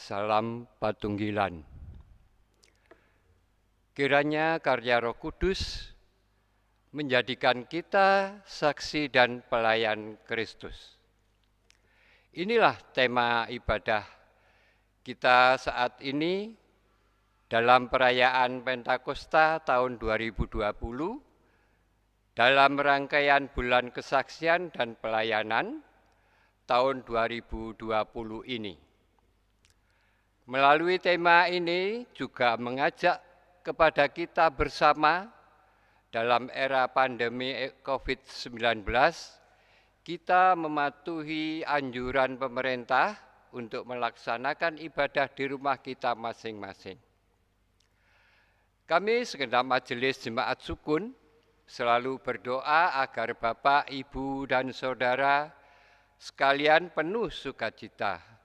Salam Patunggilan. Kiranya karya Roh Kudus menjadikan kita saksi dan pelayan Kristus. Inilah tema ibadah kita saat ini dalam perayaan Pentakosta tahun 2020 dalam rangkaian bulan kesaksian dan pelayanan tahun 2020 ini. Melalui tema ini juga mengajak kepada kita bersama dalam era pandemi COVID-19, kita mematuhi anjuran pemerintah untuk melaksanakan ibadah di rumah kita masing-masing. Kami segenap Majelis Jemaat Sukun selalu berdoa agar Bapak, Ibu, dan Saudara sekalian penuh sukacita.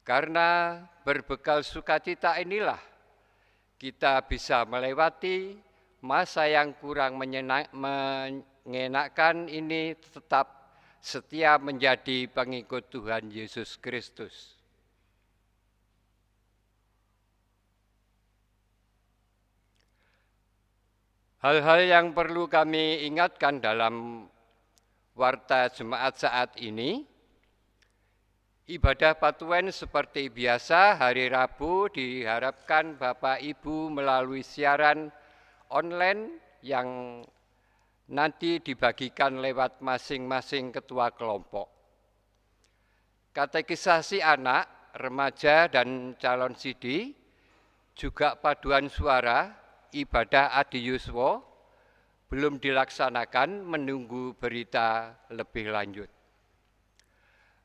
Karena berbekal sukacita inilah kita bisa melewati masa yang kurang mengenakan ini, tetap setia menjadi pengikut Tuhan Yesus Kristus. Hal-hal yang perlu kami ingatkan dalam warta jemaat saat ini, ibadah Patuen seperti biasa hari Rabu diharapkan Bapak Ibu melalui siaran online yang nanti dibagikan lewat masing-masing ketua kelompok. Katekisasi anak, remaja, dan calon sidi, juga paduan suara, ibadah Adi Yuswo belum dilaksanakan menunggu berita lebih lanjut.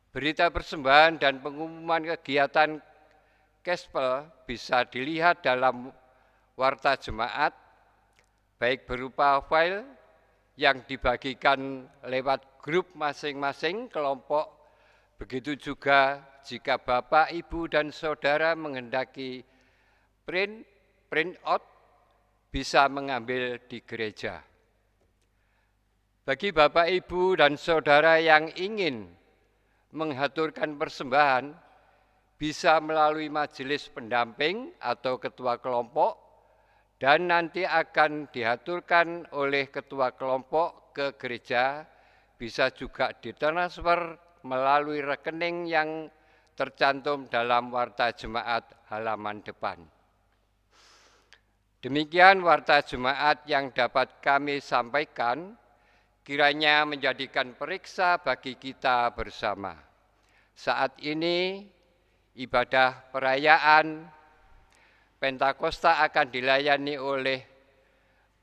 Berita persembahan dan pengumuman kegiatan Kespel bisa dilihat dalam warta jemaat, baik berupa file yang dibagikan lewat grup masing-masing kelompok, begitu juga jika Bapak, Ibu, dan Saudara menghendaki print out, bisa mengambil di gereja. Bagi Bapak, Ibu, dan Saudara yang ingin menghaturkan persembahan, bisa melalui majelis pendamping atau ketua kelompok, dan nanti akan dihaturkan oleh ketua kelompok ke gereja, bisa juga ditransfer melalui rekening yang tercantum dalam warta jemaat halaman depan. Demikian warta jemaat yang dapat kami sampaikan, kiranya menjadikan periksa bagi kita bersama. Saat ini ibadah perayaan Pentakosta akan dilayani oleh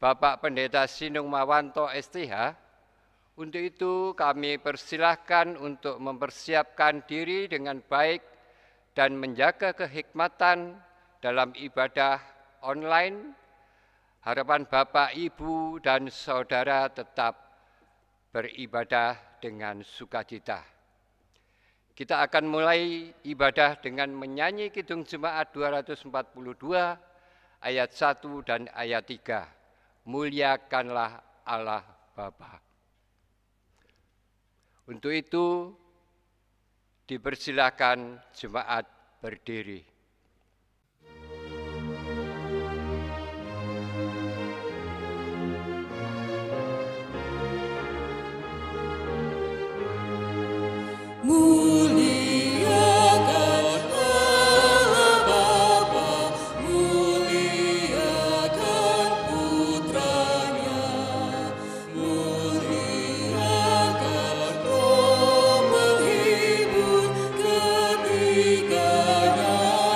Bapak Pendeta Sinung Mawanto STH. Untuk itu kami persilahkan untuk mempersiapkan diri dengan baik dan menjaga kehikmatan dalam ibadah online. Harapan Bapak, Ibu, dan Saudara tetap beribadah dengan sukacita. Kita akan mulai ibadah dengan menyanyi Kidung Jemaat 242 ayat 1 dan ayat 3. Muliakanlah Allah Bapa. Untuk itu dipersilakan jemaat berdiri. Ketiga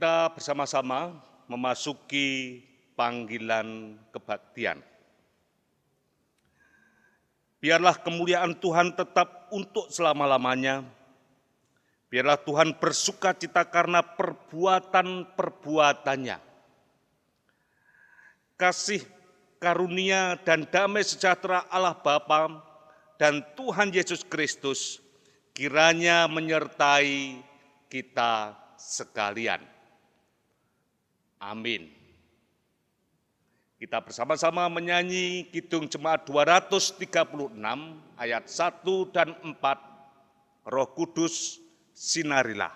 kita bersama-sama memasuki panggilan kebaktian. Biarlah kemuliaan Tuhan tetap untuk selama-lamanya. Biarlah Tuhan bersukacita karena perbuatan-perbuatannya. Kasih karunia dan damai sejahtera Allah Bapa dan Tuhan Yesus Kristus kiranya menyertai kita sekalian. Amin. Kita bersama-sama menyanyi Kidung Jemaat 236 ayat 1 dan 4. Roh Kudus sinarilah.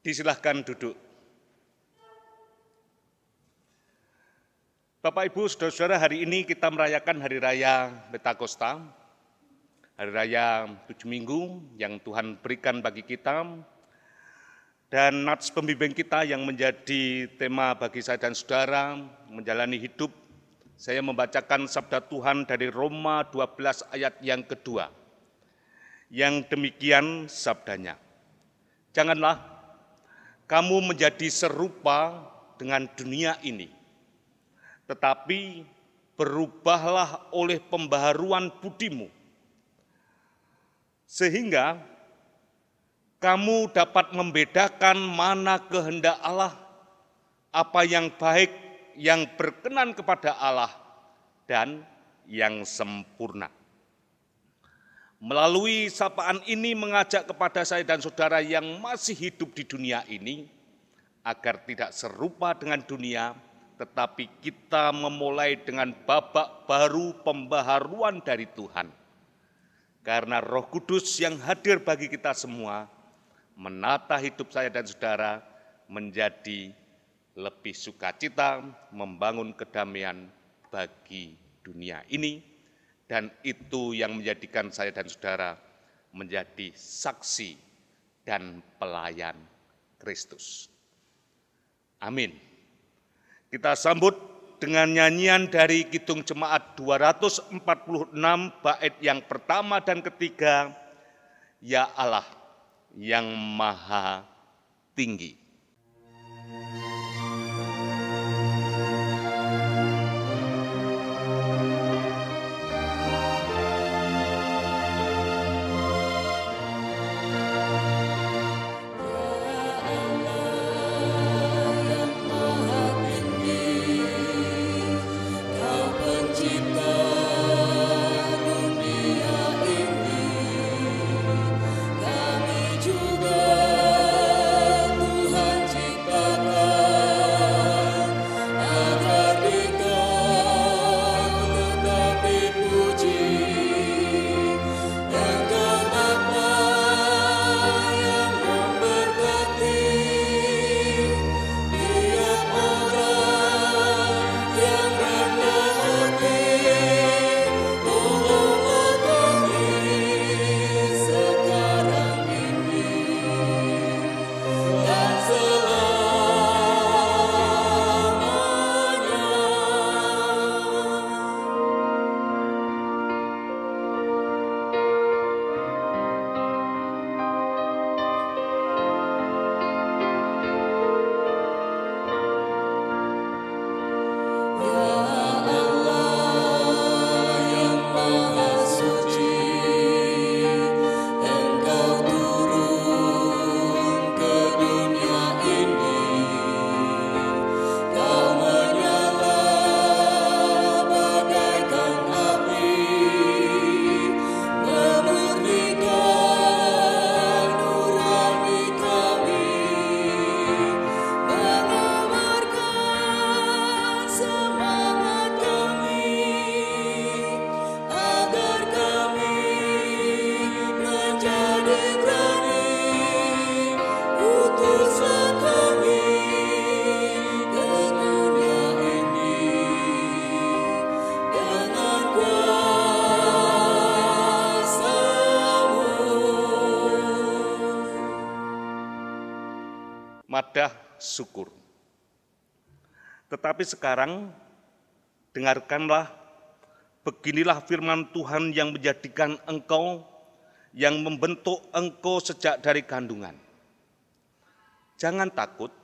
Disilahkan duduk. Bapak, Ibu, Saudara-saudara, hari ini kita merayakan Hari Raya Pentakosta, Hari Raya 7 Minggu yang Tuhan berikan bagi kita, dan nats pembimbing kita yang menjadi tema bagi saya dan saudara menjalani hidup. Saya membacakan sabda Tuhan dari Roma 12 ayat yang kedua, yang demikian sabdanya. Janganlah kamu menjadi serupa dengan dunia ini, tetapi berubahlah oleh pembaharuan budimu, sehingga kamu dapat membedakan mana kehendak Allah, apa yang baik, yang berkenan kepada Allah, dan yang sempurna. Melalui sapaan ini mengajak kepada saya dan saudara yang masih hidup di dunia ini, agar tidak serupa dengan dunia, tetapi kita memulai dengan babak baru pembaharuan dari Tuhan. Karena Roh Kudus yang hadir bagi kita semua, menata hidup saya dan saudara menjadi lebih sukacita, membangun kedamaian bagi dunia ini. Dan itu yang menjadikan saya dan saudara menjadi saksi dan pelayan Kristus. Amin. Kita sambut dengan nyanyian dari Kidung Jemaat 246 bait yang pertama dan ketiga, Ya Allah yang Maha Tinggi. Tuhan ciptakan ibadah syukur. Tetapi sekarang dengarkanlah, beginilah firman Tuhan yang menjadikan engkau, yang membentuk engkau sejak dari kandungan. Jangan takut,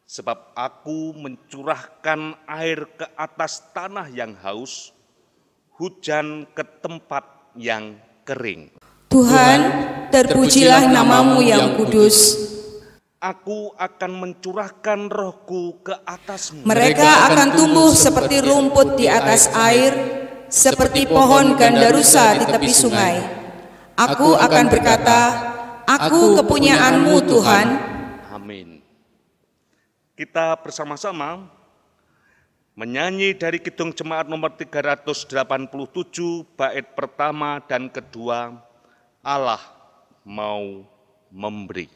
sebab aku mencurahkan air ke atas tanah yang haus, hujan ke tempat yang kering. Tuhan, terpujilah namamu yang kudus. Aku akan mencurahkan rohku ke atasmu. Mereka akan tumbuh seperti rumput di atas air, seperti pohon gandarusa di tepi sungai. Aku akan berkata, aku kepunyaanmu Tuhan. Amin. Kita bersama-sama menyanyi dari Kidung Jemaat nomor 387, bait pertama dan kedua, Allah mau memberi.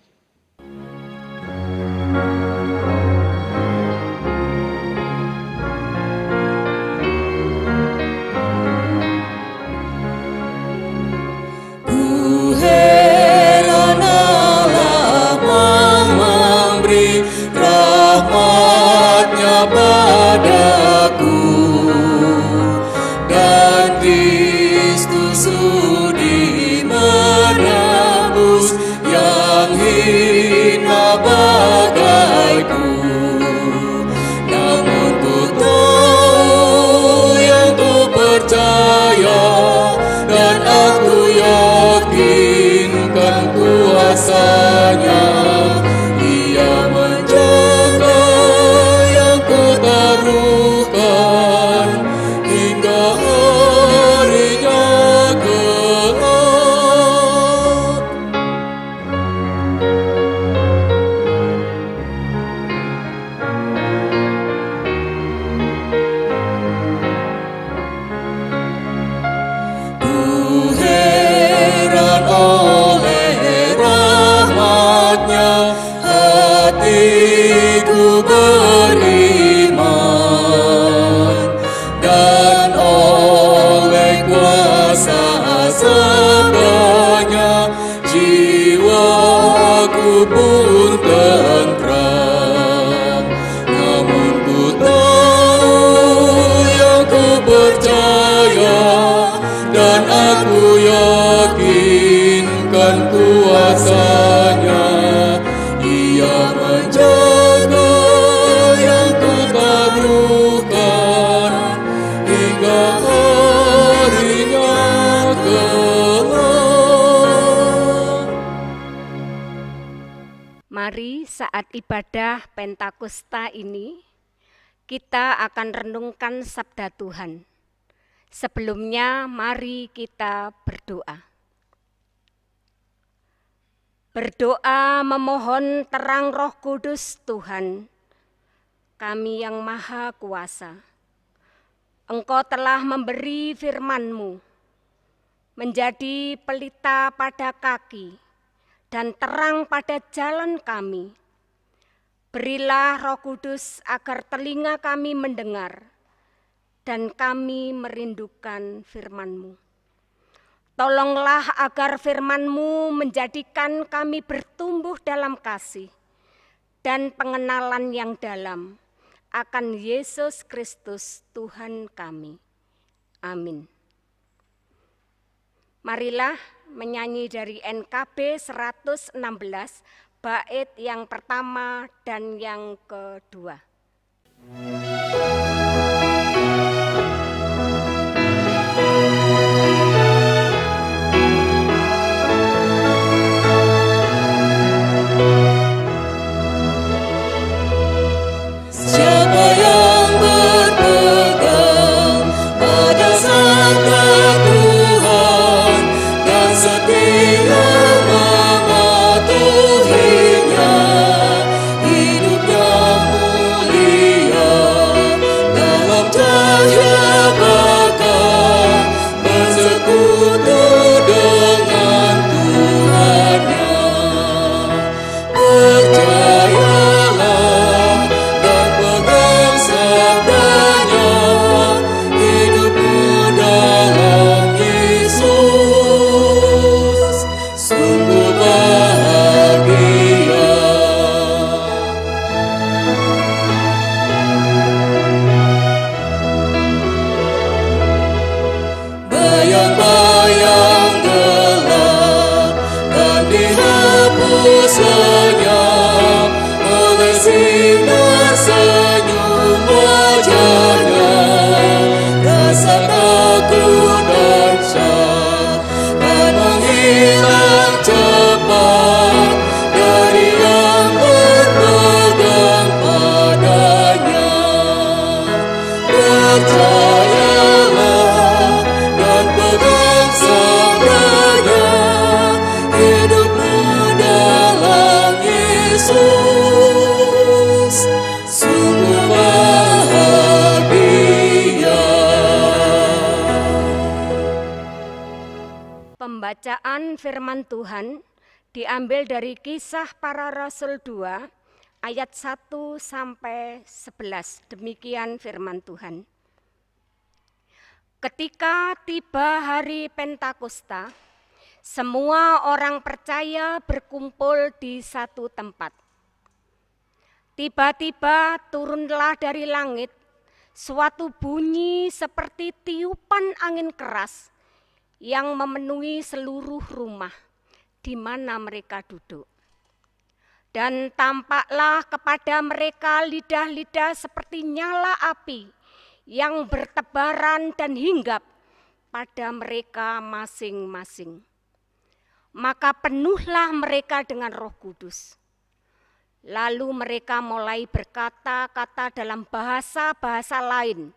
Ku heran Allah mau memberi rahmat-Nya padaku, dan Kristus sudi menebus yang hina bagaiku. Namun ku tahu yang ku percaya, dan aku yakinkan kuasa-Nya. Ia menjaga yang ku taruhkan hingga harinya kelak. Ku heran oleh rahmat-Nya, hatiku beriman, dan oleh kuasa sabda-Nya jiwaku pun tentram. Namun ku tahu yang ku percaya, dan aku yakinkan kuasa-Nya. Ia menjaga yang ku taruhkan hingga harinya kelak. Mari saat ibadah Pentakosta ini, kita akan renungkan sabda Tuhan. Sebelumnya mari kita berdoa. Berdoa memohon terang Roh Kudus Tuhan, kami yang Maha Kuasa. Engkau telah memberi firman-Mu menjadi pelita pada kaki dan terang pada jalan kami. Berilah Roh Kudus agar telinga kami mendengar dan kami merindukan firman-Mu. Tolonglah agar firman-Mu menjadikan kami bertumbuh dalam kasih dan pengenalan yang dalam akan Yesus Kristus Tuhan kami. Amin. Marilah menyanyi dari NKB 116, bait yang pertama dan yang kedua. Siapa yang berpegang pada sabda Tuhan dan setia mematuhinya, hidupnya mulia percayalah dan pegang sabdanya, hidupmu dalam Yesus sungguh bahagia. Pembacaan firman Tuhan diambil dari Kisah Para Rasul 2 ayat 1 sampai 11. Demikian firman Tuhan. Ketika tiba hari Pentakosta, semua orang percaya berkumpul di satu tempat. Tiba-tiba turunlah dari langit suatu bunyi seperti tiupan angin keras yang memenuhi seluruh rumah di mana mereka duduk. Dan tampaklah kepada mereka lidah-lidah seperti nyala api yang bertebaran dan hinggap pada mereka masing-masing. Maka penuhlah mereka dengan Roh Kudus. Lalu mereka mulai berkata-kata dalam bahasa-bahasa lain,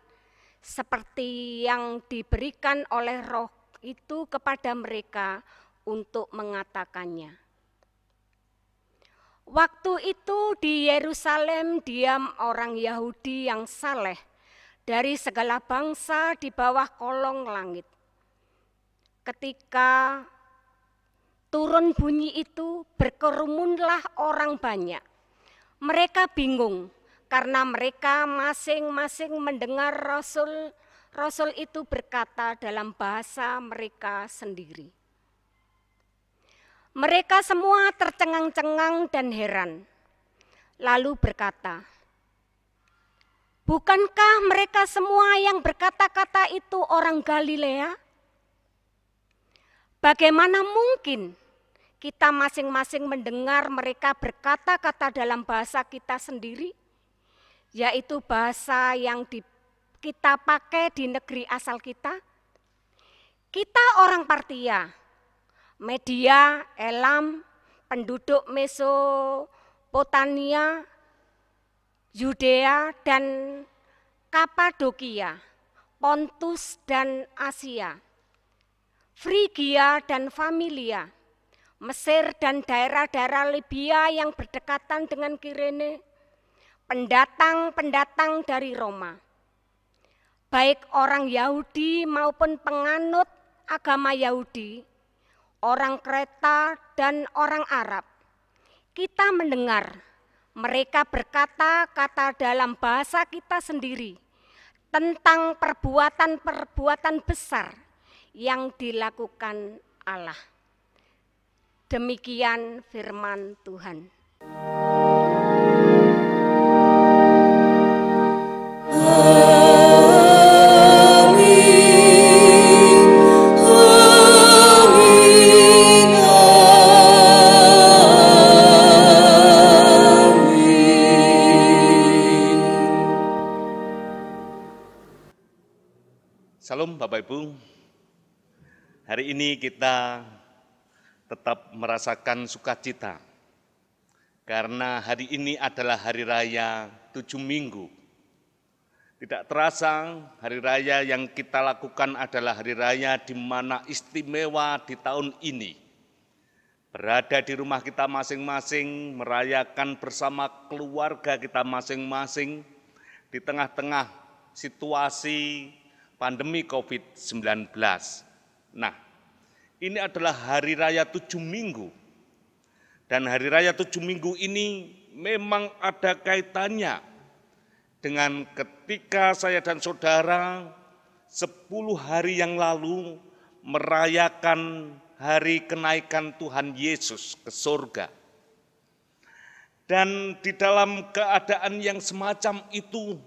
seperti yang diberikan oleh Roh itu kepada mereka untuk mengatakannya. Waktu itu di Yerusalem diam orang Yahudi yang saleh dari segala bangsa di bawah kolong langit. Ketika turun bunyi itu, berkerumunlah orang banyak. Mereka bingung karena mereka masing-masing mendengar Rasul itu berkata dalam bahasa mereka sendiri. Mereka semua tercengang-cengang dan heran, lalu berkata, "Bukankah mereka semua yang berkata-kata itu orang Galilea? Bagaimana mungkin kita masing-masing mendengar mereka berkata-kata dalam bahasa kita sendiri, yaitu bahasa yang kita pakai di negeri asal kita? Kita orang Partia, Media, Elam, penduduk Mesopotamia, Yudea dan Kapadokia, Pontus dan Asia, Frigia dan Familia, Mesir dan daerah-daerah Libya yang berdekatan dengan Kirene, pendatang-pendatang dari Roma, baik orang Yahudi maupun penganut agama Yahudi, orang Kreta dan orang Arab. Kita mendengar mereka berkata-kata dalam bahasa kita sendiri tentang perbuatan-perbuatan besar yang dilakukan Allah." Demikian firman Tuhan. Salam Bapak Ibu, hari ini kita tetap merasakan sukacita karena hari ini adalah hari raya 7 minggu. Tidak terasa hari raya yang kita lakukan adalah hari raya di mana istimewa di tahun ini. Berada di rumah kita masing-masing, merayakan bersama keluarga kita masing-masing di tengah-tengah situasi pandemi COVID-19. Nah, ini adalah hari raya 7 minggu. Dan hari raya 7 minggu ini memang ada kaitannya dengan ketika saya dan saudara 10 hari yang lalu merayakan hari kenaikan Tuhan Yesus ke surga. Dan di dalam keadaan yang semacam itu,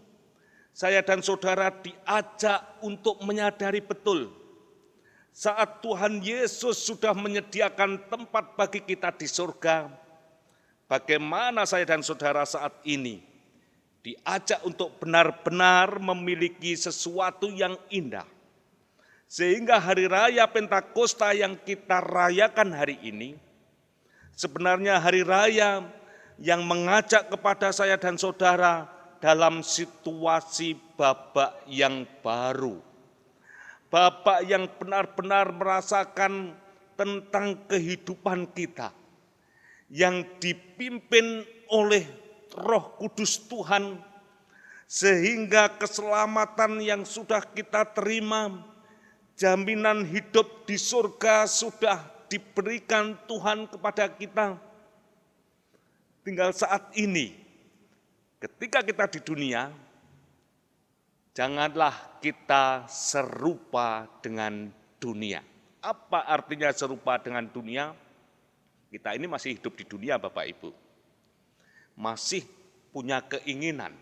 saya dan saudara diajak untuk menyadari betul saat Tuhan Yesus sudah menyediakan tempat bagi kita di surga, bagaimana saya dan saudara saat ini diajak untuk benar-benar memiliki sesuatu yang indah. Sehingga hari raya Pentakosta yang kita rayakan hari ini, sebenarnya hari raya yang mengajak kepada saya dan saudara dalam situasi babak yang baru. Babak yang benar-benar merasakan tentang kehidupan kita, yang dipimpin oleh Roh Kudus Tuhan, sehingga keselamatan yang sudah kita terima, jaminan hidup di surga sudah diberikan Tuhan kepada kita. Tinggal saat ini, ketika kita di dunia, janganlah kita serupa dengan dunia. Apa artinya serupa dengan dunia? Kita ini masih hidup di dunia, Bapak Ibu. Masih punya keinginan,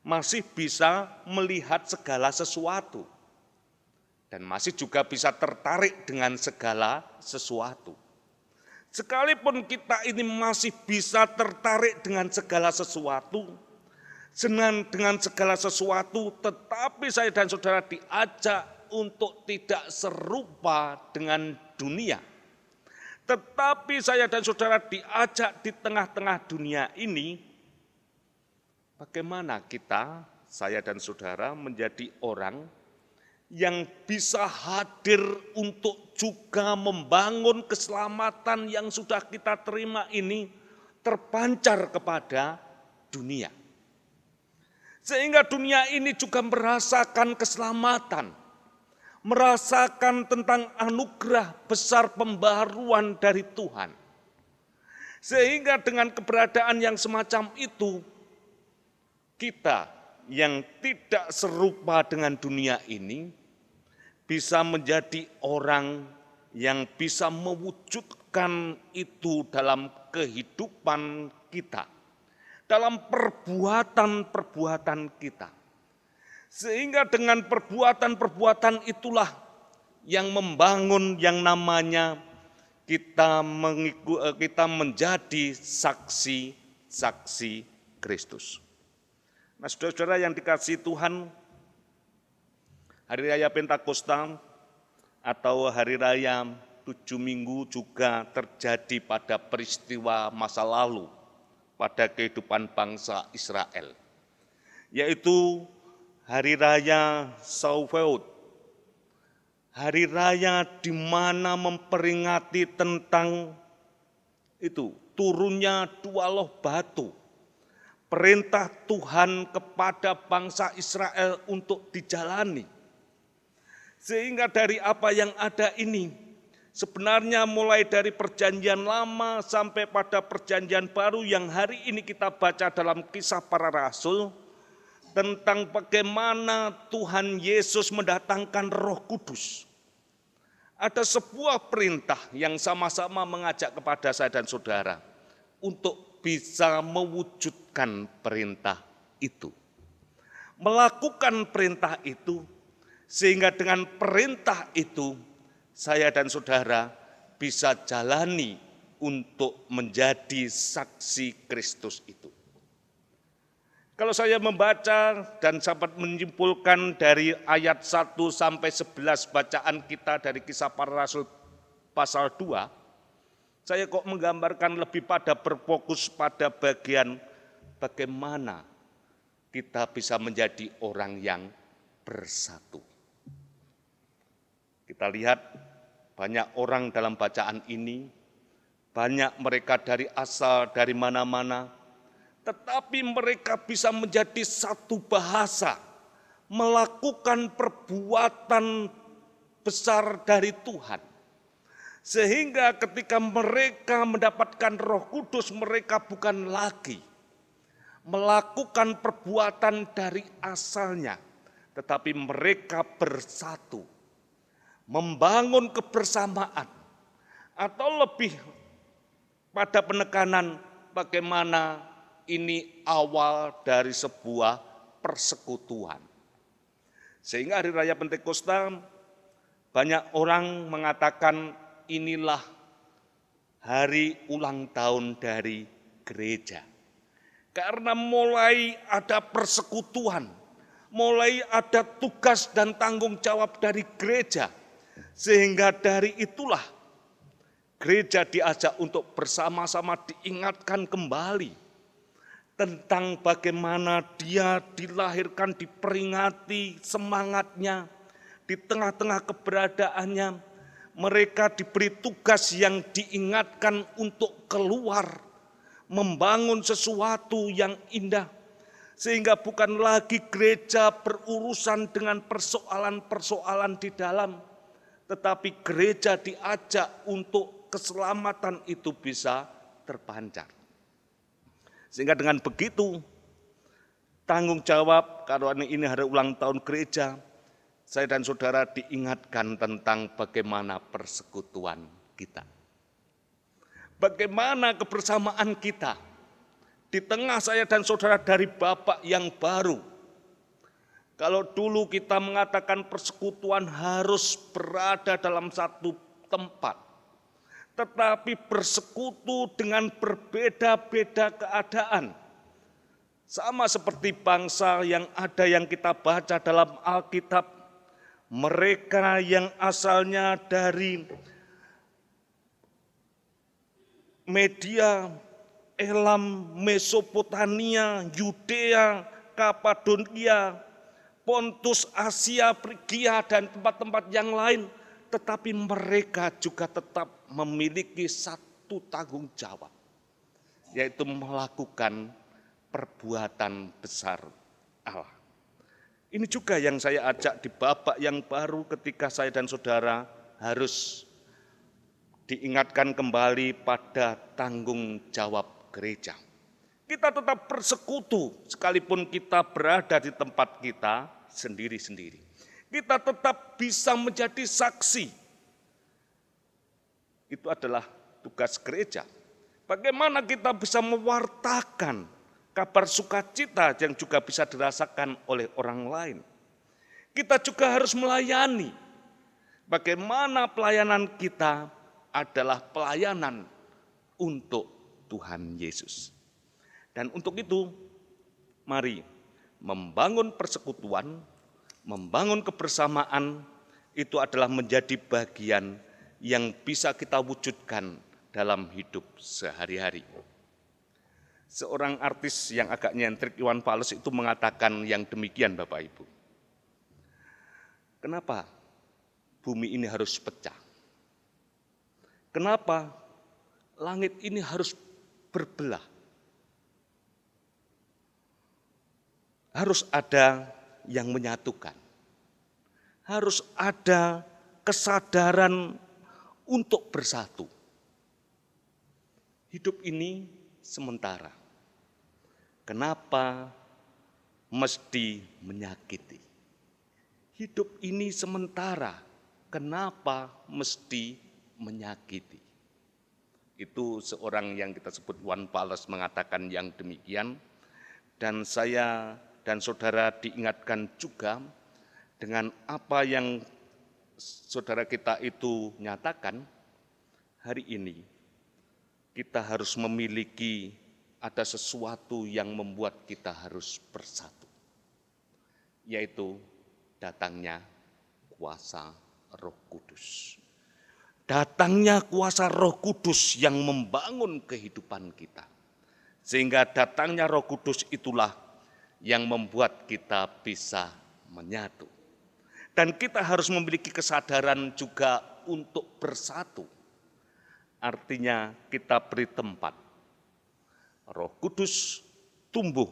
masih bisa melihat segala sesuatu, dan masih juga bisa tertarik dengan segala sesuatu. Sekalipun kita ini masih bisa tertarik dengan segala sesuatu, senang dengan segala sesuatu, tetapi saya dan saudara diajak untuk tidak serupa dengan dunia. Tetapi saya dan saudara diajak di tengah-tengah dunia ini, bagaimana kita, saya dan saudara, menjadi orang yang bisa hadir untuk juga membangun keselamatan yang sudah kita terima ini terpancar kepada dunia. Sehingga dunia ini juga merasakan keselamatan, merasakan tentang anugerah besar pembaruan dari Tuhan. Sehingga dengan keberadaan yang semacam itu, kita yang tidak serupa dengan dunia ini bisa menjadi orang yang bisa mewujudkan itu dalam kehidupan kita, dalam perbuatan-perbuatan kita. Sehingga dengan perbuatan-perbuatan itulah yang membangun yang namanya kita menjadi saksi-saksi Kristus. Nah, saudara-saudara yang dikasihi Tuhan, Hari Raya Pentakosta atau Hari Raya 7 Minggu juga terjadi pada peristiwa masa lalu pada kehidupan bangsa Israel, yaitu Hari Raya Shavuot, hari raya di mana memperingati tentang itu turunnya 2 loh batu, perintah Tuhan kepada bangsa Israel untuk dijalani. Sehingga dari apa yang ada ini, sebenarnya mulai dari perjanjian lama sampai pada perjanjian baru yang hari ini kita baca dalam Kisah Para Rasul, tentang bagaimana Tuhan Yesus mendatangkan Roh Kudus. Ada sebuah perintah yang sama-sama mengajak kepada saya dan saudara untuk bisa mewujudkan perintah itu. Melakukan perintah itu, sehingga dengan perintah itu saya dan saudara bisa jalani untuk menjadi saksi Kristus itu. Kalau saya membaca dan dapat menyimpulkan dari ayat 1 sampai 11 bacaan kita dari Kisah Para Rasul pasal 2, saya kok menggambarkan lebih pada berfokus pada bagian bagaimana kita bisa menjadi orang yang bersatu. Kita lihat banyak orang dalam bacaan ini, banyak mereka dari asal dari mana-mana, tetapi mereka bisa menjadi satu bahasa, melakukan perbuatan besar dari Tuhan. Sehingga ketika mereka mendapatkan Roh Kudus, mereka bukan lagi melakukan perbuatan dari asalnya, tetapi mereka bersatu, membangun kebersamaan, atau lebih pada penekanan bagaimana ini awal dari sebuah persekutuan. Sehingga Hari Raya Pentakosta banyak orang mengatakan inilah hari ulang tahun dari gereja. Karena mulai ada persekutuan, mulai ada tugas dan tanggung jawab dari gereja. Sehingga dari itulah gereja diajak untuk bersama-sama diingatkan kembali tentang bagaimana dia dilahirkan, diperingati semangatnya, di tengah-tengah keberadaannya, mereka diberi tugas yang diingatkan untuk keluar, membangun sesuatu yang indah. Sehingga bukan lagi gereja berurusan dengan persoalan-persoalan di dalam, tetapi gereja diajak untuk keselamatan itu bisa terpancar. Sehingga dengan begitu, tanggung jawab, kalau ini hari ulang tahun gereja, saya dan saudara diingatkan tentang bagaimana persekutuan kita. Bagaimana kebersamaan kita di tengah saya dan saudara dari Bapak yang baru. Kalau dulu kita mengatakan persekutuan harus berada dalam satu tempat, tetapi bersekutu dengan berbeda-beda keadaan. Sama seperti bangsa yang ada yang kita baca dalam Alkitab, mereka yang asalnya dari Media, Elam, Mesopotamia, Yudea, Kapadokia, Pontus, Asia, Frigia, dan tempat-tempat yang lain. Tetapi mereka juga tetap memiliki satu tanggung jawab, yaitu melakukan perbuatan besar Allah. Ini juga yang saya ajak di babak yang baru ketika saya dan saudara harus diingatkan kembali pada tanggung jawab gereja. Kita tetap bersekutu sekalipun kita berada di tempat kita sendiri-sendiri. Kita tetap bisa menjadi saksi. Itu adalah tugas gereja. Bagaimana kita bisa mewartakan kabar sukacita yang juga bisa dirasakan oleh orang lain. Kita juga harus melayani. Bagaimana pelayanan kita adalah pelayanan untuk Tuhan Yesus. Dan untuk itu, mari membangun persekutuan, membangun kebersamaan, itu adalah menjadi bagian yang bisa kita wujudkan dalam hidup sehari-hari. Seorang artis yang agak nyentrik, Iwan Fals, itu mengatakan yang demikian, Bapak Ibu. Kenapa bumi ini harus pecah? Kenapa langit ini harus berbelah? Harus ada yang menyatukan. Harus ada kesadaran untuk bersatu. Hidup ini sementara. Kenapa mesti menyakiti? Hidup ini sementara. Kenapa mesti menyakiti? Itu seorang yang kita sebut Iwan Fals mengatakan yang demikian. Dan saya dan saudara diingatkan juga dengan apa yang saudara kita itu nyatakan hari ini. Kita harus memiliki ada sesuatu yang membuat kita harus bersatu. Yaitu datangnya kuasa Roh Kudus. Datangnya kuasa Roh Kudus yang membangun kehidupan kita. Sehingga datangnya Roh Kudus itulah yang membuat kita bisa menyatu. Dan kita harus memiliki kesadaran juga untuk bersatu. Artinya kita beri tempat. Roh Kudus tumbuh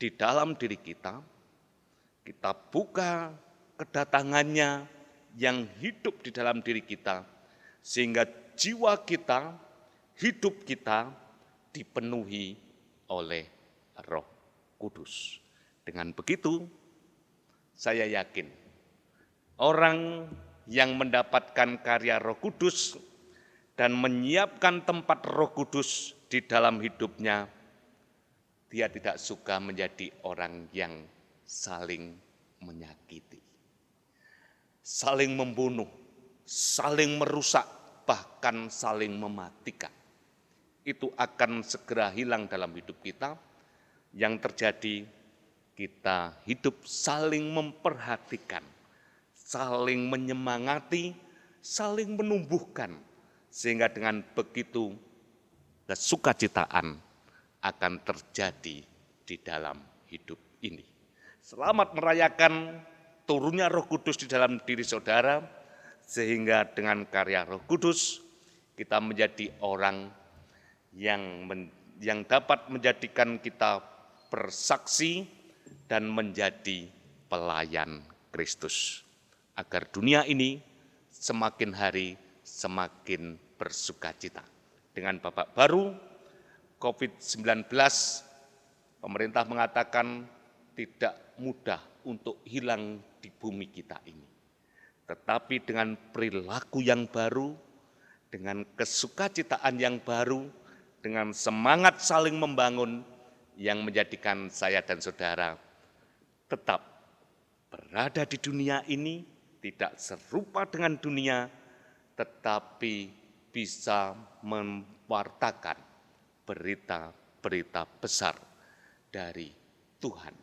di dalam diri kita. Kita buka kedatangannya yang hidup di dalam diri kita. Sehingga jiwa kita, hidup kita dipenuhi oleh Roh Kudus. Dengan begitu, saya yakin orang yang mendapatkan karya Roh Kudus dan menyiapkan tempat Roh Kudus di dalam hidupnya, dia tidak suka menjadi orang yang saling menyakiti, saling membunuh, saling merusak, bahkan saling mematikan. Itu akan segera hilang dalam hidup kita. Yang terjadi, kita hidup saling memperhatikan, saling menyemangati, saling menumbuhkan. Sehingga dengan begitu kesukacitaan akan terjadi di dalam hidup ini. Selamat merayakan turunnya Roh Kudus di dalam diri saudara, sehingga dengan karya Roh Kudus kita menjadi orang yang dapat menjadikan kita bersaksi dan menjadi pelayan Kristus, agar dunia ini semakin hari semakin bersukacita. Dengan babak baru COVID-19, pemerintah mengatakan tidak mudah untuk hilang di bumi kita ini. Tetapi dengan perilaku yang baru, dengan kesukacitaan yang baru, dengan semangat saling membangun yang menjadikan saya dan saudara tetap berada di dunia ini, tidak serupa dengan dunia, tetapi bisa mewartakan berita-berita besar dari Tuhan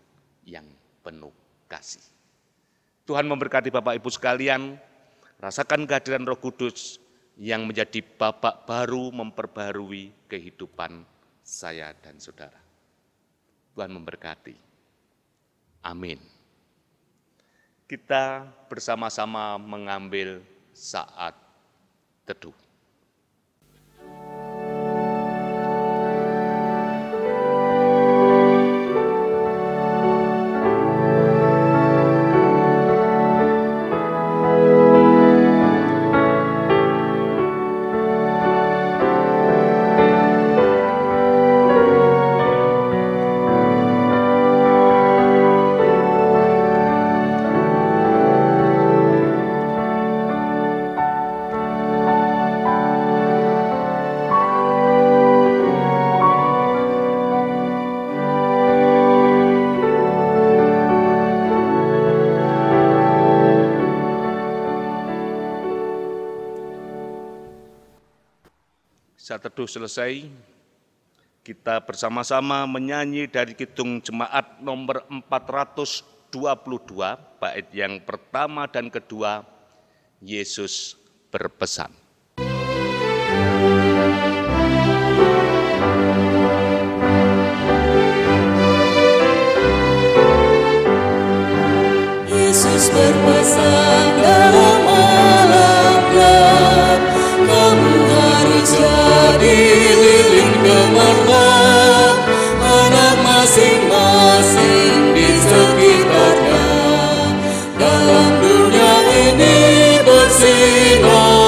yang penuh kasih. Tuhan memberkati Bapak Ibu sekalian, rasakan kehadiran Roh Kudus yang menjadi babak baru memperbarui kehidupan saya dan saudara. Tuhan memberkati. Amin. Kita bersama-sama mengambil saat teduh. Saat teduh selesai, kita bersama-sama menyanyi dari Kidung Jemaat nomor 422, bait yang pertama dan kedua, Yesus berpesan. Yesus berpesan dalam malam gelap, kamu harus jadi lilin gemerlap, anak masing-masing di sekitarnya. Dalam dunia ini bersinarlah.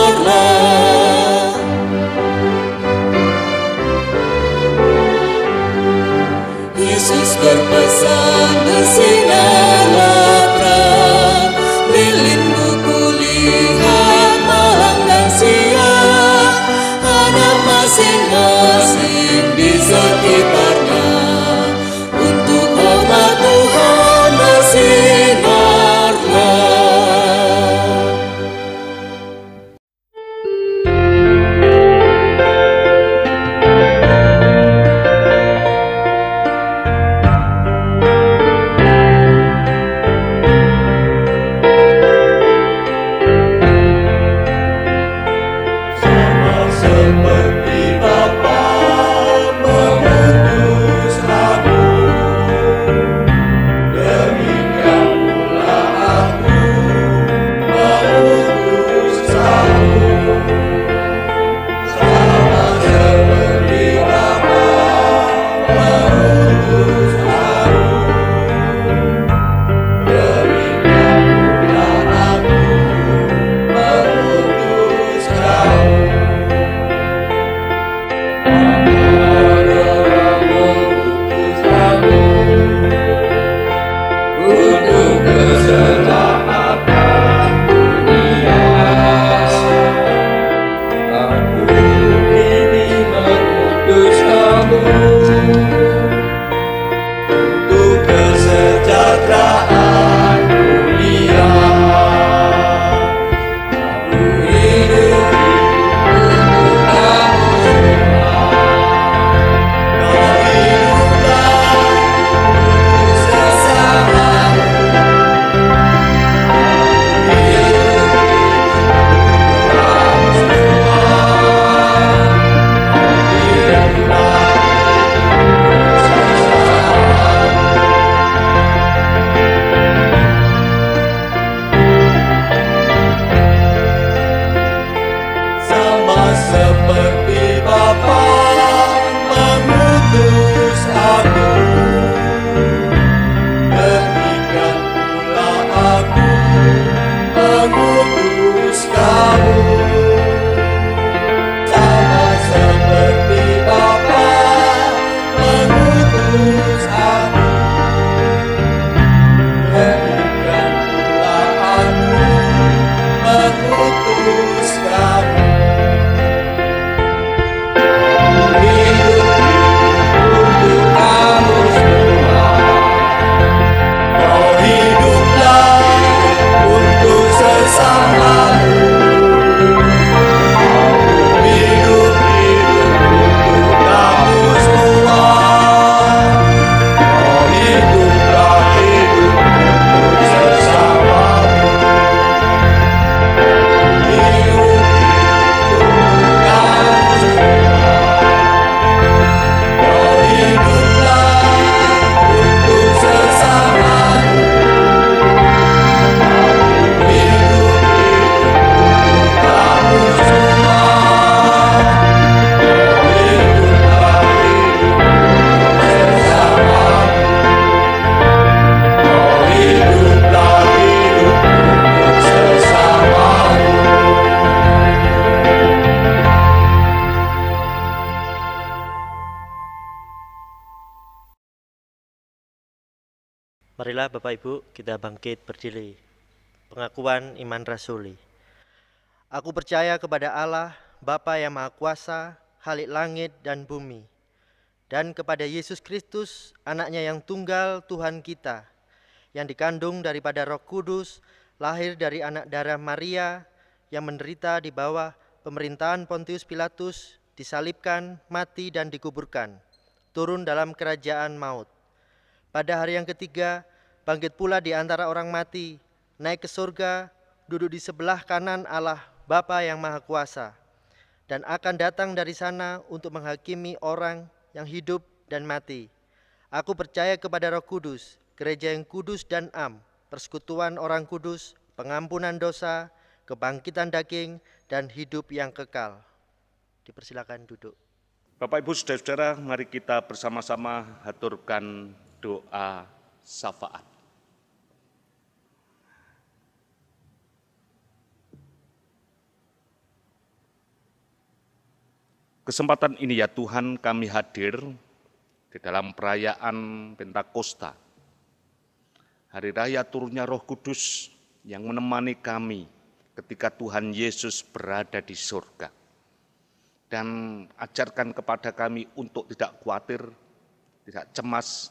Yesus berpesan, bersinarlah terang, lilin Marilah Bapak Ibu kita bangkit berdiri. Pengakuan iman rasuli. Aku percaya kepada Allah, Bapa yang Maha Kuasa, Khalik langit dan bumi, dan kepada Yesus Kristus, anaknya yang tunggal Tuhan kita, yang dikandung daripada Roh Kudus, lahir dari anak darah Maria, yang menderita di bawah pemerintahan Pontius Pilatus, disalibkan, mati dan dikuburkan, turun dalam kerajaan maut. Pada hari yang ketiga, bangkit pula di antara orang mati, naik ke surga, duduk di sebelah kanan Allah, Bapa yang Maha Kuasa, dan akan datang dari sana untuk menghakimi orang yang hidup dan mati. Aku percaya kepada Roh Kudus, gereja yang kudus dan am, persekutuan orang kudus, pengampunan dosa, kebangkitan daging, dan hidup yang kekal. Dipersilakan duduk. Bapak Ibu Saudara-saudara, mari kita bersama-sama haturkan doa syafaat. Kesempatan ini ya Tuhan kami hadir di dalam perayaan Pentakosta, hari raya turunnya Roh Kudus yang menemani kami ketika Tuhan Yesus berada di surga. Dan ajarkan kepada kami untuk tidak khawatir, tidak cemas,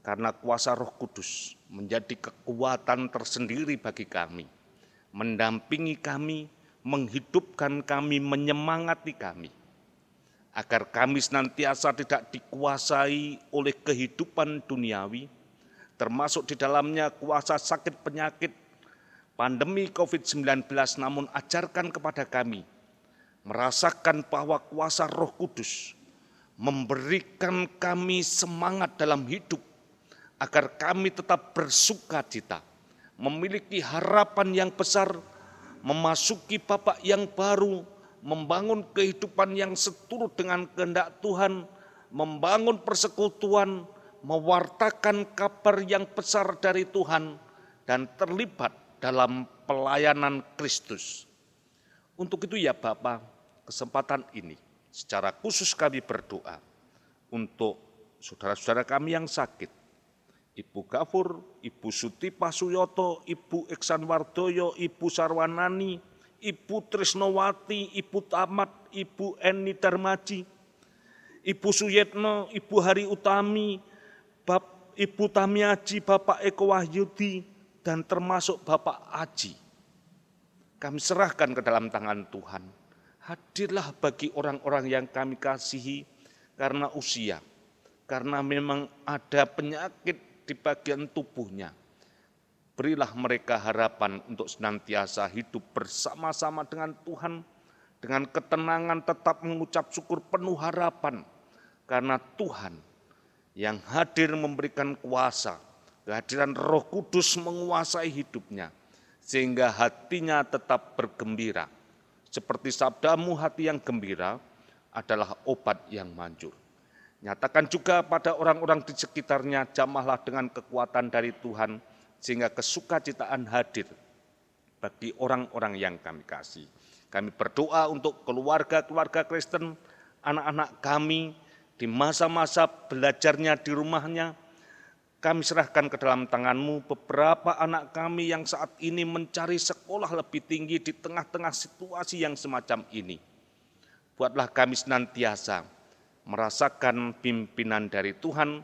karena kuasa Roh Kudus menjadi kekuatan tersendiri bagi kami, mendampingi kami, menghidupkan kami, menyemangati kami, agar kami senantiasa tidak dikuasai oleh kehidupan duniawi, termasuk di dalamnya kuasa sakit penyakit, pandemi COVID-19, namun ajarkan kepada kami, merasakan bahwa kuasa Roh Kudus memberikan kami semangat dalam hidup, agar kami tetap bersuka cita, memiliki harapan yang besar, memasuki babak yang baru, membangun kehidupan yang seturut dengan kehendak Tuhan, membangun persekutuan, mewartakan kabar yang besar dari Tuhan, dan terlibat dalam pelayanan Kristus. Untuk itu ya Bapa, kesempatan ini secara khusus kami berdoa untuk saudara-saudara kami yang sakit, Ibu Gafur, Ibu Suti Pasuyoto, Ibu Iksan Wardoyo, Ibu Sarwanani, Ibu Trisnowati, Ibu Tamat, Ibu Eni Darmaji, Ibu Suyetno, Ibu Hari Utami, Ibu Tamiaji, Bapak Eko Wahyudi, dan termasuk Bapak Aji. Kami serahkan ke dalam tangan Tuhan. Hadirlah bagi orang-orang yang kami kasihi karena usia, karena memang ada penyakit di bagian tubuhnya. Berilah mereka harapan untuk senantiasa hidup bersama-sama dengan Tuhan, dengan ketenangan tetap mengucap syukur penuh harapan, karena Tuhan yang hadir memberikan kuasa, kehadiran Roh Kudus menguasai hidupnya, sehingga hatinya tetap bergembira. Seperti sabdamu, hati yang gembira adalah obat yang manjur. Nyatakan juga pada orang-orang di sekitarnya, jamahlah dengan kekuatan dari Tuhan, sehingga kesukacitaan hadir bagi orang-orang yang kami kasih. Kami berdoa untuk keluarga-keluarga Kristen, anak-anak kami di masa-masa belajarnya di rumahnya. Kami serahkan ke dalam tangan-Mu beberapa anak kami yang saat ini mencari sekolah lebih tinggi di tengah-tengah situasi yang semacam ini. Buatlah kami senantiasa merasakan pimpinan dari Tuhan,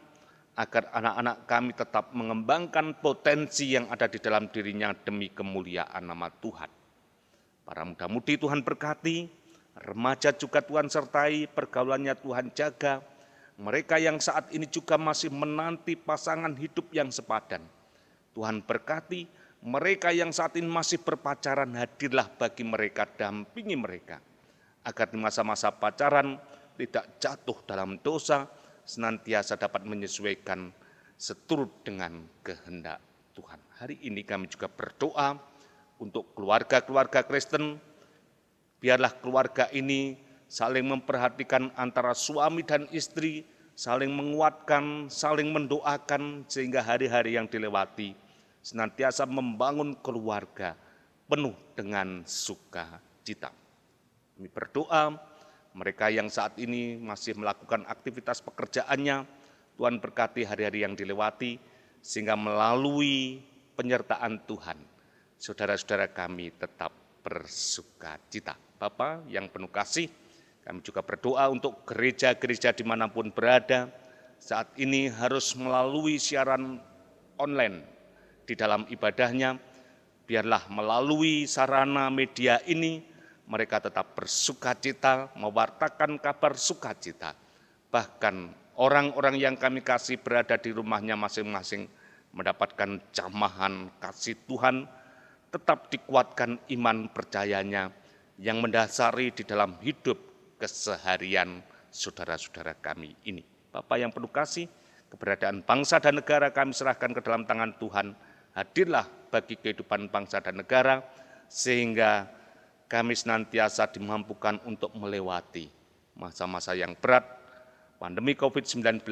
agar anak-anak kami tetap mengembangkan potensi yang ada di dalam dirinya demi kemuliaan nama Tuhan. Para muda-mudi Tuhan berkati, remaja juga Tuhan sertai, pergaulannya Tuhan jaga. Mereka yang saat ini juga masih menanti pasangan hidup yang sepadan, Tuhan berkati. Mereka yang saat ini masih berpacaran, hadirlah bagi mereka, dampingi mereka, agar di masa-masa pacaran tidak jatuh dalam dosa, senantiasa dapat menyesuaikan seturut dengan kehendak Tuhan. Hari ini kami juga berdoa untuk keluarga-keluarga Kristen, biarlah keluarga ini saling memperhatikan antara suami dan istri, saling menguatkan, saling mendoakan, sehingga hari-hari yang dilewati senantiasa membangun keluarga penuh dengan sukacita. Kami berdoa, mereka yang saat ini masih melakukan aktivitas pekerjaannya, Tuhan berkati hari-hari yang dilewati, sehingga melalui penyertaan Tuhan, saudara-saudara kami tetap bersuka cita. Bapa yang penuh kasih, kami juga berdoa untuk gereja-gereja dimanapun berada, saat ini harus melalui siaran online di dalam ibadahnya. Biarlah melalui sarana media ini, mereka tetap bersuka cita, mewartakan kabar sukacita. Bahkan orang-orang yang kami kasih berada di rumahnya masing-masing, mendapatkan jamahan kasih Tuhan, tetap dikuatkan iman percayanya yang mendasari di dalam hidup keseharian saudara-saudara kami ini. Bapa yang penuh kasih, keberadaan bangsa dan negara kami serahkan ke dalam tangan Tuhan. Hadirlah bagi kehidupan bangsa dan negara, sehingga kami senantiasa dimampukan untuk melewati masa-masa yang berat, pandemi COVID-19,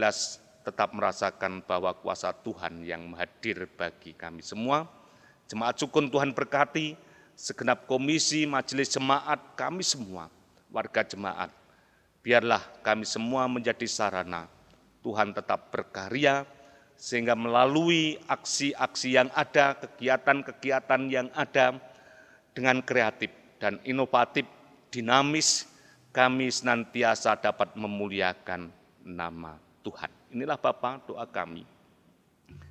tetap merasakan bahwa kuasa Tuhan yang hadir bagi kami semua. Jemaat Sukun Tuhan berkati, segenap komisi, majelis jemaat, kami semua, warga jemaat. Biarlah kami semua menjadi sarana Tuhan tetap berkarya, sehingga melalui aksi-aksi yang ada, kegiatan-kegiatan yang ada, dengan kreatif dan inovatif, dinamis, kami senantiasa dapat memuliakan nama Tuhan. Inilah Bapa doa kami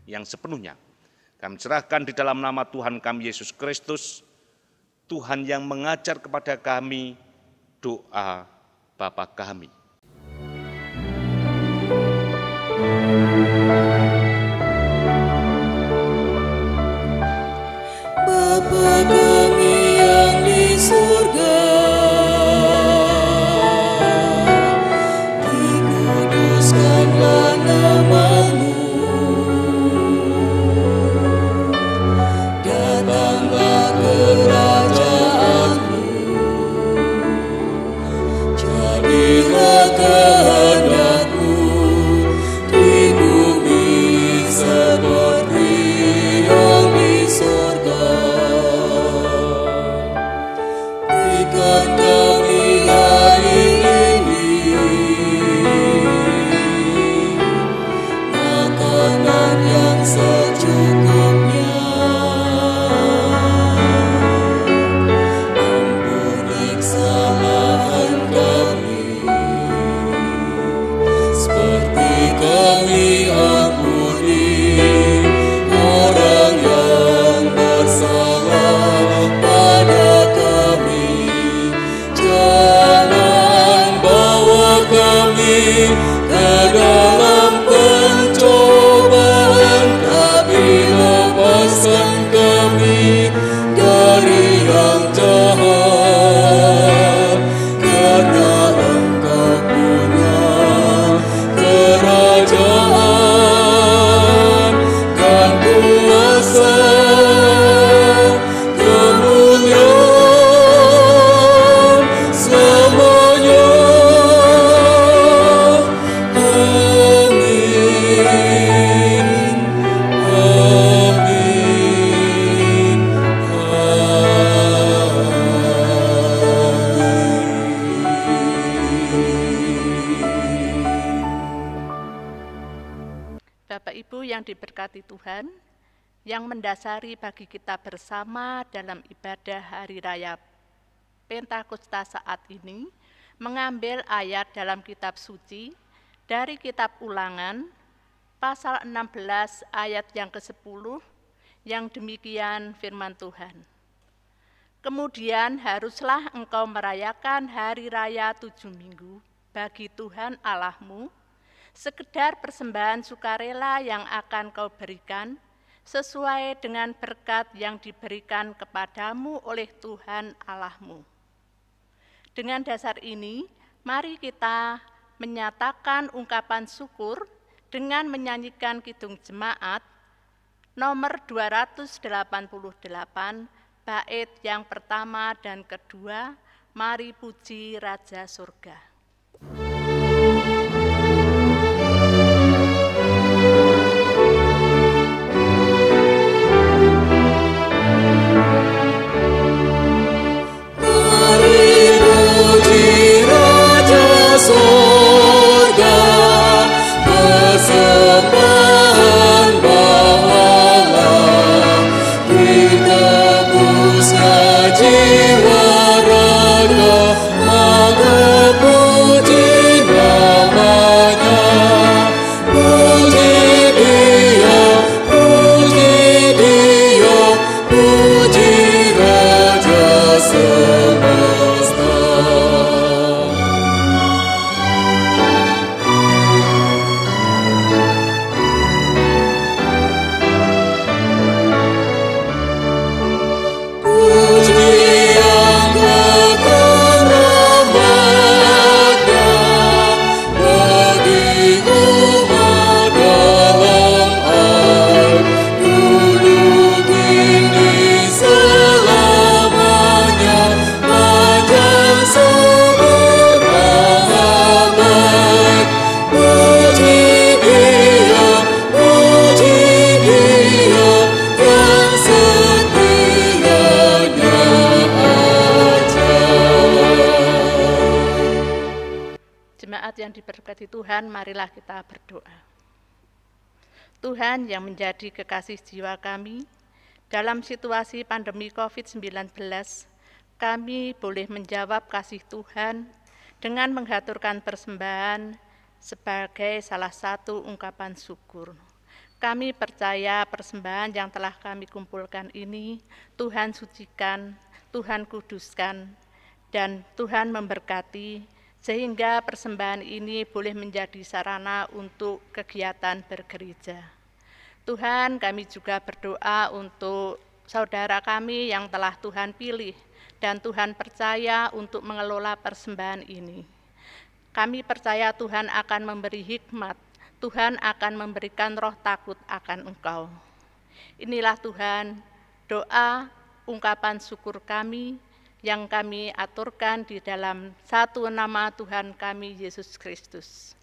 yang sepenuhnya kami serahkan di dalam nama Tuhan kami Yesus Kristus, Tuhan yang mengajar kepada kami doa Bapa kami. Bapa kami yang di surga, dikuduskanlah nama-Mu, datanglah kerajaan-Mu, jadilah kehendak-Mu di bumi seperti yang di surga. Berikan kami hari ini makanan yang secukupnya. Ampuni kesalahan kami, seperti kami ampuni orang yang bersalah pada kami. Jangan bawa kami ke dalam pencobaan, tapi lepaskan kami dari yang jahat. Karena Engkau punya kerajaan dan kuasa, kemuliaan selamanya. Amin, Bapak Ibu yang diberkati Tuhan, yang mendasari bagi kita bersama dalam ibadah Hari Raya Pentakosta saat ini, mengambil ayat dalam kitab suci dari kitab Ulangan, pasal 16 ayat yang ke-10, yang demikian firman Tuhan. Kemudian haruslah engkau merayakan hari raya 7 minggu bagi Tuhan Allahmu, sekedar persembahan sukarela yang akan kau berikan, sesuai dengan berkat yang diberikan kepadamu oleh Tuhan Allahmu. Dengan dasar ini, mari kita menyatakan ungkapan syukur dengan menyanyikan kidung jemaat nomor 288, bait yang pertama dan kedua, Mari Puji Raja Surga. Surga, persembahan yang diberkati Tuhan, marilah kita berdoa. Tuhan yang menjadi kekasih jiwa kami, dalam situasi pandemi COVID-19, kami boleh menjawab kasih Tuhan dengan menghaturkan persembahan sebagai salah satu ungkapan syukur. Kami percaya persembahan yang telah kami kumpulkan ini, Tuhan sucikan, Tuhan kuduskan, dan Tuhan memberkati, sehingga persembahan ini boleh menjadi sarana untuk kegiatan bergereja. Tuhan, kami juga berdoa untuk saudara kami yang telah Tuhan pilih dan Tuhan percaya untuk mengelola persembahan ini. Kami percaya Tuhan akan memberi hikmat, Tuhan akan memberikan roh takut akan Engkau. Inilah Tuhan, doa, ungkapan syukur kami yang kami aturkan di dalam satu nama Tuhan kami, Yesus Kristus.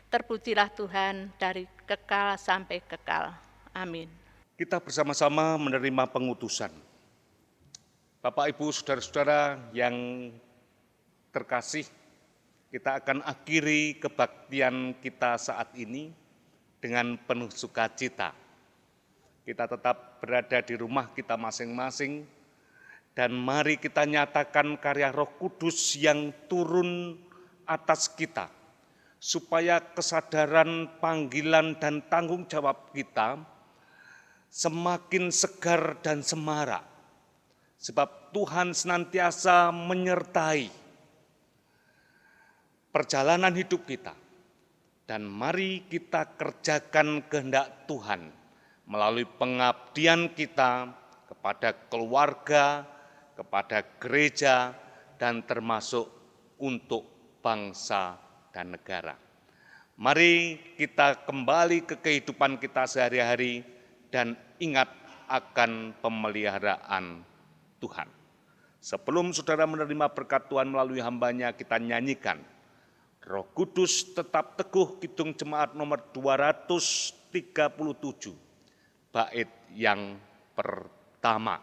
Terpujilah Tuhan dari kekal sampai kekal. Amin. Kita bersama-sama menerima pengutusan. Bapak, Ibu, saudara-saudara yang terkasih, kita akan akhiri kebaktian kita saat ini dengan penuh sukacita. Kita tetap berada di rumah kita masing-masing, dan mari kita nyatakan karya Roh Kudus yang turun atas kita, supaya kesadaran, panggilan, dan tanggung jawab kita semakin segar dan semarak. Sebab Tuhan senantiasa menyertai perjalanan hidup kita. Dan mari kita kerjakan kehendak Tuhan melalui pengabdian kita kepada keluarga, kepada gereja, dan termasuk untuk bangsa dan negara. Mari kita kembali ke kehidupan kita sehari-hari dan ingat akan pemeliharaan Tuhan. Sebelum saudara menerima berkat Tuhan melalui hambanya, kita nyanyikan Roh Kudus tetap teguh, Kidung Jemaat nomor 237, bait yang pertama.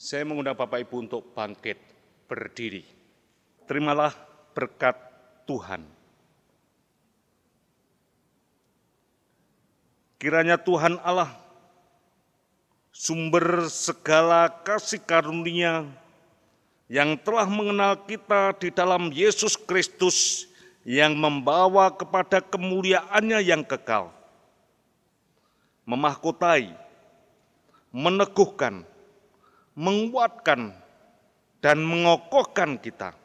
Saya mengundang Bapak Ibu untuk bangkit berdiri. Terimalah berkat Tuhan. Kiranya Tuhan Allah, sumber segala kasih karunia, yang telah mengenal kita di dalam Yesus Kristus, yang membawa kepada kemuliaannya yang kekal, memahkotai, meneguhkan, menguatkan, dan mengokohkan kita.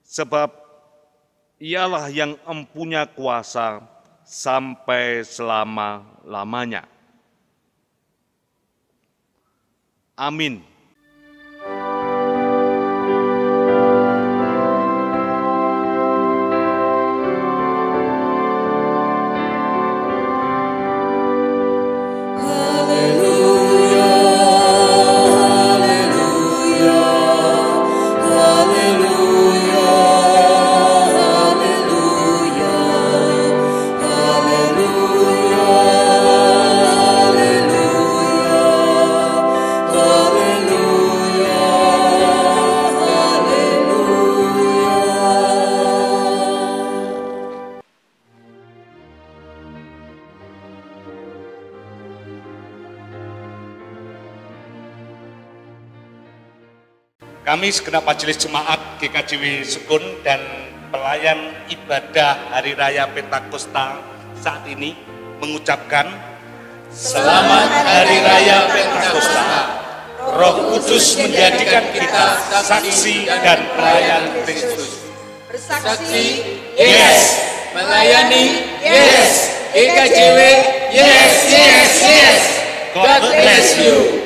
Sebab Ialah yang empunya kuasa sampai selama-lamanya. Amin. Hallelujah. Kami segenap majelis jemaat GKJW Sukun dan pelayan ibadah Hari Raya Pentakosta saat ini mengucapkan Selamat Hari Raya Pentakosta. Roh Kudus menjadikan kita saksi dan pelayan Kristus. Bersaksi, yes. Melayani, yes. GKJW, yes, yes, yes. God bless you.